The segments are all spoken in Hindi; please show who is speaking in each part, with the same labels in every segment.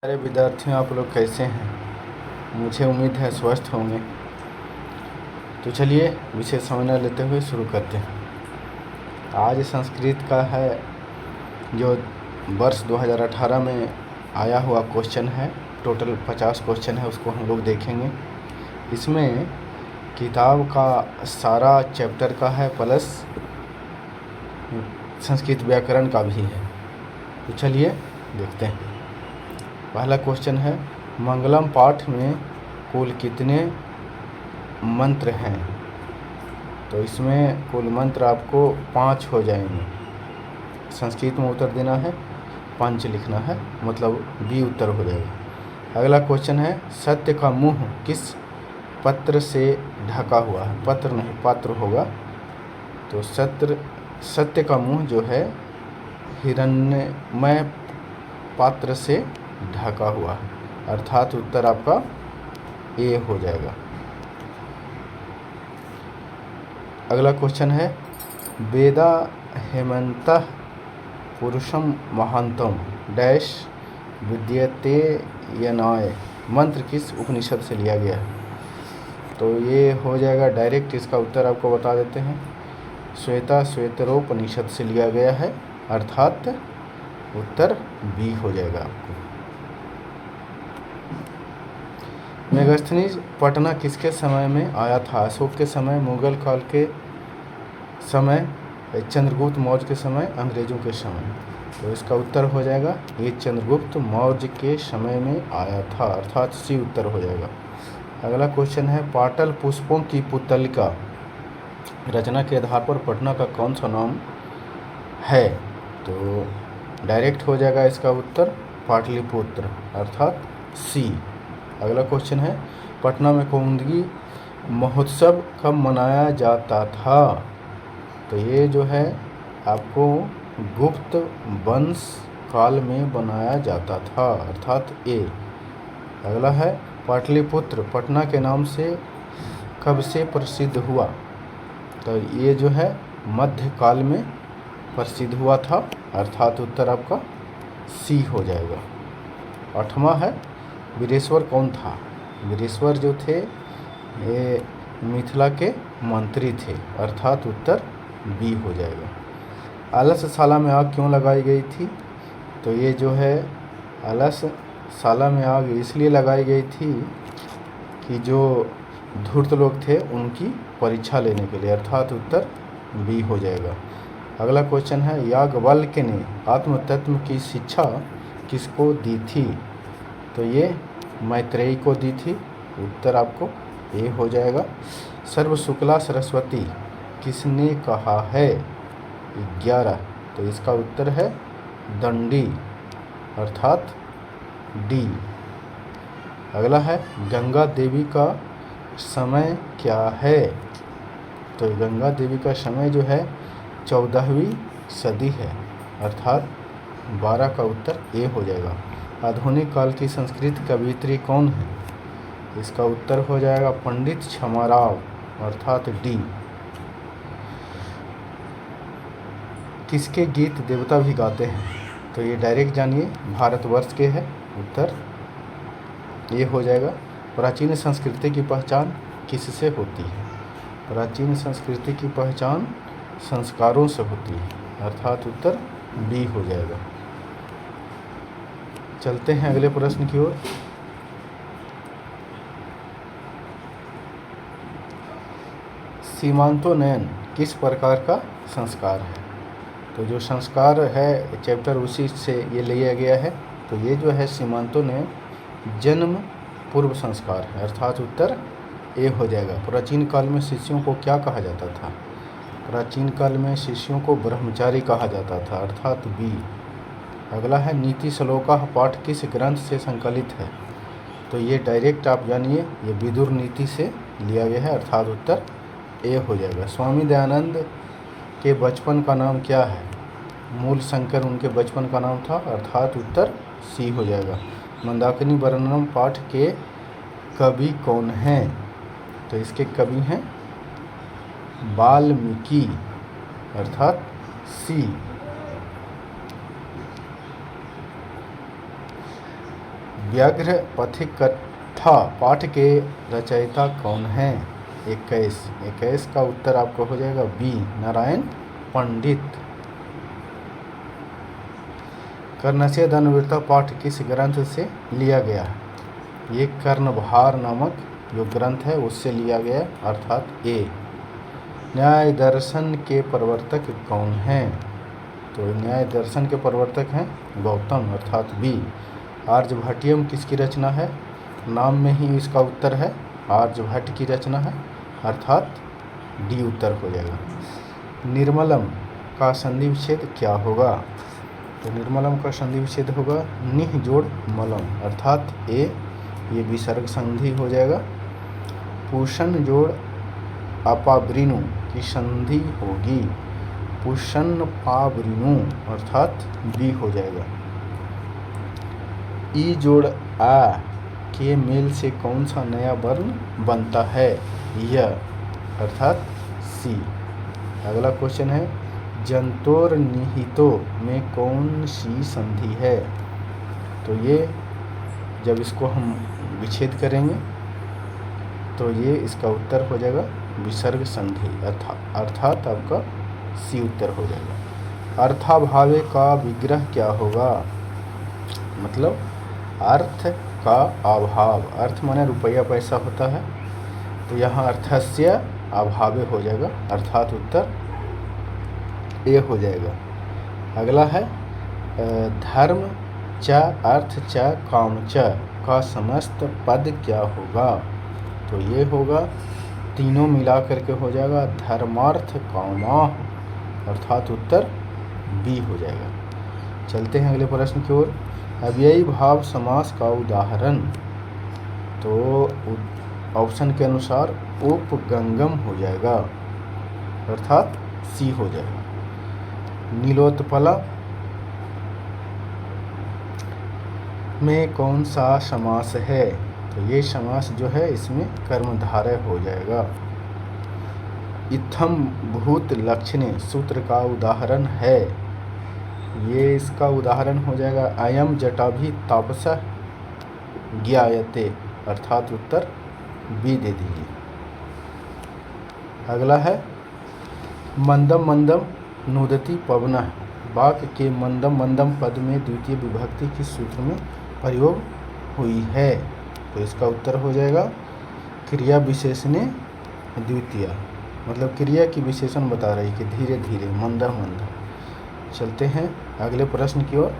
Speaker 1: अरे विद्यार्थियों, आप लोग कैसे हैं? मुझे उम्मीद है स्वस्थ होंगे। तो चलिए विषय समझ न लेते हुए शुरू करते हैं। आज संस्कृत का है जो वर्ष 2018 में आया हुआ क्वेश्चन है। टोटल 50 क्वेश्चन है, उसको हम लोग देखेंगे। इसमें किताब का सारा चैप्टर का है प्लस संस्कृत व्याकरण का भी है। तो चलिए देखते हैं। पहला क्वेश्चन है, मंगलम पाठ में कुल कितने मंत्र हैं? तो इसमें कुल मंत्र आपको 5 हो जाएंगे। संस्कृत में उत्तर देना है, 5 लिखना है, मतलब बी उत्तर हो जाएगा। अगला क्वेश्चन है, सत्य का मुंह किस पत्र से ढका हुआ है? पत्र नहीं, पात्र होगा। तो सत्य का मुंह जो है हिरण्यमय पात्र से ढका हुआ है, अर्थात उत्तर आपका ए हो जाएगा। अगला क्वेश्चन है, वेदा हेमंतः पुरुषम महांतम डैश विद्यते यनाय मंत्र किस उपनिषद से लिया गया है? तो ये हो जाएगा डायरेक्ट, इसका उत्तर आपको बता देते हैं। श्वेतरोपनिषद से लिया गया है, अर्थात उत्तर बी हो जाएगा आपको। मेगास्थनीज पटना किसके समय में आया था? अशोक के समय, मुगल काल के समय, चंद्रगुप्त मौर्य के समय, अंग्रेजों के समय। तो इसका उत्तर हो जाएगा ये चंद्रगुप्त मौर्य के समय में आया था, अर्थात सी उत्तर हो जाएगा। अगला क्वेश्चन है, पाटल पुष्पों की पुतलिका रचना के आधार पर पटना का कौन सा नाम है? तो डायरेक्ट हो जाएगा इसका उत्तर पाटलिपुत्र, अर्थात सी। अगला क्वेश्चन है, पटना में कौमुदी महोत्सव कब मनाया जाता था? तो ये जो है आपको गुप्त वंश काल में बनाया जाता था, अर्थात ए। अगला है, पाटलिपुत्र पटना के नाम से कब से प्रसिद्ध हुआ? तो ये जो है मध्य काल में प्रसिद्ध हुआ था, अर्थात उत्तर आपका सी हो जाएगा। 8वां है, वीरेश्वर कौन था? वीरेश्वर जो थे ये मिथिला के मंत्री थे, अर्थात उत्तर बी हो जाएगा। आलसशाला में आग क्यों लगाई गई थी? तो ये जो है आलसशाला में आग इसलिए लगाई गई थी कि जो धूर्त लोग थे उनकी परीक्षा लेने के लिए, अर्थात उत्तर बी हो जाएगा। अगला क्वेश्चन है, याज्ञवल्क्य ने आत्म तत्व की शिक्षा किसको दी थी? तो ये मैत्रेयी को दी थी, उत्तर आपको ए हो जाएगा। सर्व शुक्ला सरस्वती किसने कहा है? 11, तो इसका उत्तर है दंडी, अर्थात डी। अगला है, गंगा देवी का समय क्या है? तो गंगा देवी का समय जो है 14वीं सदी है, अर्थात 12 का उत्तर ए हो जाएगा। आधुनिक काल की संस्कृत कवयित्री कौन है? इसका उत्तर हो जाएगा पंडित छमाराव, अर्थात डी। किसके गीत देवता भी गाते हैं? तो ये डायरेक्ट जानिए, भारतवर्ष के है, उत्तर ये हो जाएगा। प्राचीन संस्कृति की पहचान किससे होती है? प्राचीन संस्कृति की पहचान संस्कारों से होती है, अर्थात उत्तर बी हो जाएगा। चलते हैं अगले प्रश्न की ओर। सीमांतोन्नयन किस प्रकार का संस्कार है? तो जो संस्कार है चैप्टर उसी से ये लिया गया है। तो ये जो है सीमांतोन्नयन जन्म पूर्व संस्कार है, अर्थात उत्तर ए हो जाएगा। प्राचीन काल में शिष्यों को क्या कहा जाता था? प्राचीन काल में शिष्यों को ब्रह्मचारी कहा जाता था, अर्थात बी। अगला है, नीति श्लोका पाठ किस ग्रंथ से संकलित है? तो ये डायरेक्ट आप जानिए, ये विदुर नीति से लिया गया है, अर्थात उत्तर ए हो जाएगा। स्वामी दयानंद के बचपन का नाम क्या है? मूल शंकर उनके बचपन का नाम था, अर्थात उत्तर सी हो जाएगा। मंदाकिनी वर्णनम पाठ के कवि कौन हैं? तो इसके कवि हैं वाल्मीकि, अर्थात सी। व्याघ्र पथिक कथा पाठ के रचयिता कौन हैं? 21 का उत्तर आपको हो जाएगा बी, नारायण पंडित। कर्णस्य धनुर्वीरता पाठ किस ग्रंथ से लिया गया है? ये कर्णभार नामक जो ग्रंथ है उससे लिया गया, अर्थात ए। न्याय दर्शन के प्रवर्तक कौन हैं? तो न्याय दर्शन के प्रवर्तक हैं गौतम, अर्थात बी। आर्यभट्टियम किसकी रचना है? नाम में ही इसका उत्तर है, आर्यभट्ट की रचना है, अर्थात डी उत्तर हो जाएगा। निर्मलम का संधि विच्छेद क्या होगा? तो निर्मलम का संधि विच्छेद होगा निह जोड़ मलम, अर्थात ए, ये विसर्ग संधि हो जाएगा। पूषण जोड़ अपावृणु की संधि होगी पुष्ण पावृणु, अर्थात बी हो जाएगा। ई जोड़ आ के मेल से कौन सा नया वर्ण बनता है? यह, अर्थात सी। अगला क्वेश्चन है जंतोर निहितो में कौन सी संधि है? तो ये जब इसको हम विच्छेद करेंगे तो ये इसका उत्तर हो जाएगा विसर्ग संधि, अर्थात आपका सी उत्तर हो जाएगा। अर्थाभावे का विग्रह क्या होगा? मतलब अर्थ का अभाव, अर्थ माने रुपया पैसा होता है, तो यहाँ अर्थस्य अभावे हो जाएगा, अर्थात उत्तर ए हो जाएगा। अगला है धर्म च अर्थ च काम च का समस्त पद क्या होगा? तो ये होगा तीनों मिला करके हो जाएगा धर्मार्थ कामा, अर्थात उत्तर बी हो जाएगा। चलते हैं अगले प्रश्न की ओर। अव्ययी भाव समास का उदाहरण, तो ऑप्शन के अनुसार उपगंगम हो जाएगा, अर्थात सी हो जाएगा। नीलोत्पला में कौन सा समास है? तो ये समास जो है इसमें कर्मधारय हो जाएगा। इत्थम भूत लक्षणे सूत्र का उदाहरण है, ये इसका उदाहरण हो जाएगा अयम जटाभि तापसः ज्ञायते, अर्थात उत्तर बी दे दीजिए। अगला है मंदम मंदम नुदति पवनः, वाक्य के मंदम मंदम पद में द्वितीय विभक्ति किस सूत्र में प्रयोग हुई है? तो इसका उत्तर हो जाएगा क्रिया विशेषणे द्वितीय, मतलब क्रिया की विशेषण बता रही कि धीरे धीरे मंदा मंदा। चलते हैं अगले प्रश्न की ओर।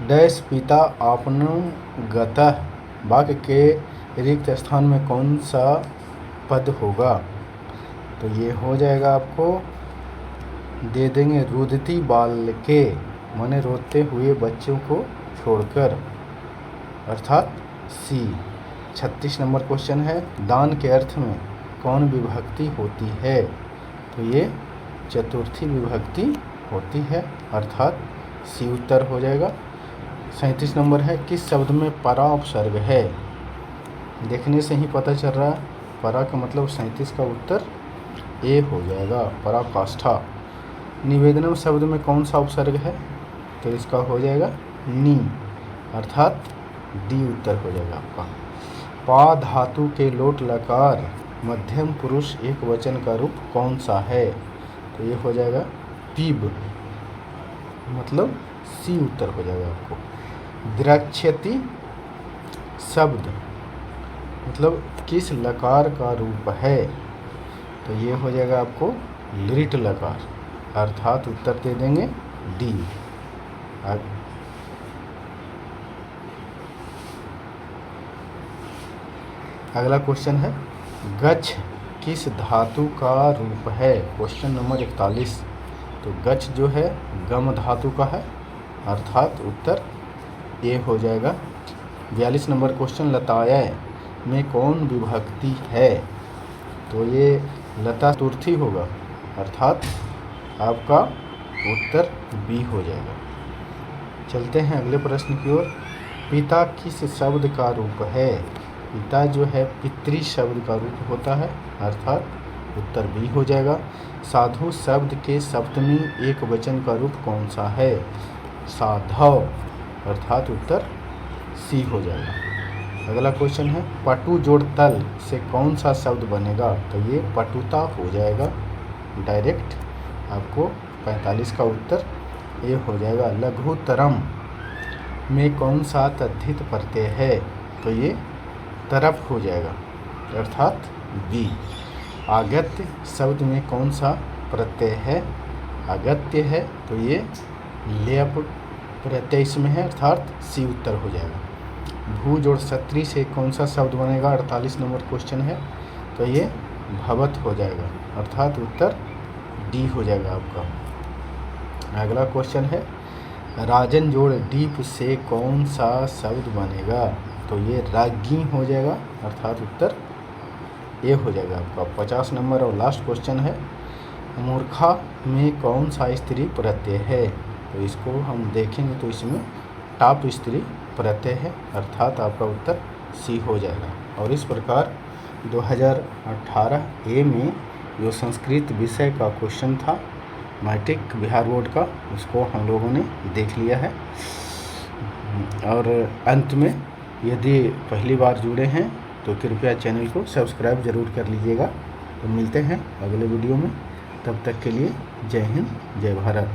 Speaker 1: डैश पिता आपनुगतः, वाक्य के रिक्त स्थान में कौन सा पद होगा? तो ये हो जाएगा, आपको दे देंगे रुदती बालके, माने रोते हुए बच्चों को छोड़कर, अर्थात सी। 36 नंबर क्वेश्चन है दान के अर्थ में कौन विभक्ति होती है? तो ये चतुर्थी विभक्ति होती है, अर्थात सी उत्तर हो जाएगा। 37 नंबर है किस शब्द में परा उपसर्ग है? देखने से ही पता चल रहा है, परा का मतलब 37 का उत्तर ए हो जाएगा, पराकाष्ठा। निवेदनम शब्द में कौन सा उपसर्ग है? तो इसका हो जाएगा नी, अर्थात डी उत्तर हो जाएगा आपका। पा धातु के लोट लकार मध्यम पुरुष एक वचन का रूप कौन सा है? तो ये हो जाएगा पीब, मतलब सी उत्तर हो जाएगा आपको। द्रक्ष्यति शब्द मतलब किस लकार का रूप है? तो ये हो जाएगा आपको लिट लकार, अर्थात उत्तर दे देंगे डी। अगला क्वेश्चन है गच्छ किस धातु का रूप है? Question number 41। तो गच्छ जो है गम धातु का है, अर्थात उत्तर ए हो जाएगा। 42 नंबर क्वेश्चन लताय में कौन विभक्ति है? तो ये लता तुर्थी होगा, अर्थात आपका उत्तर बी हो जाएगा। चलते हैं अगले प्रश्न की ओर। पिता किस शब्द का रूप है? पिता जो है पितृ शब्द का रूप होता है, अर्थात उत्तर बी हो जाएगा। साधु शब्द के सप्तमी एक वचन का रूप कौन सा है? साधव, अर्थात उत्तर सी हो जाएगा। अगला क्वेश्चन है पटु जोड़ तल से कौन सा शब्द बनेगा? तो ये पटुता हो जाएगा डायरेक्ट। आपको 45 का उत्तर ये हो जाएगा। लघुतरम में कौन सा तद्धित प्रत्यय है? तो ये तरफ हो जाएगा, अर्थात बी। अगत्य शब्द में कौन सा प्रत्यय है? अगत्य है, तो ये लेप प्रत्यय इसमें है, अर्थात सी उत्तर हो जाएगा। भू जोड़ क्षत्रि से कौन सा शब्द बनेगा? 48 नंबर क्वेश्चन है, तो ये भवत हो जाएगा, अर्थात उत्तर डी हो जाएगा आपका। अगला क्वेश्चन है राजन जोड़ डीप से कौन सा शब्द बनेगा? तो ये राज्ञी हो जाएगा, अर्थात उत्तर ए हो जाएगा आपका। 50 नंबर और लास्ट क्वेश्चन है मूर्खा में कौन सा स्त्री प्रत्यय है? तो इसको हम देखेंगे तो इसमें टाप स्त्री प्रत्यय है, अर्थात आपका उत्तर सी हो जाएगा। और इस प्रकार 2018 ए में जो संस्कृत विषय का क्वेश्चन था मैट्रिक बिहार बोर्ड का, उसको हम लोगों ने देख लिया है। और अंत में यदि पहली बार जुड़े हैं तो कृपया चैनल को सब्सक्राइब ज़रूर कर लीजिएगा। तो मिलते हैं अगले वीडियो में, तब तक के लिए जय हिंद, जय भारत।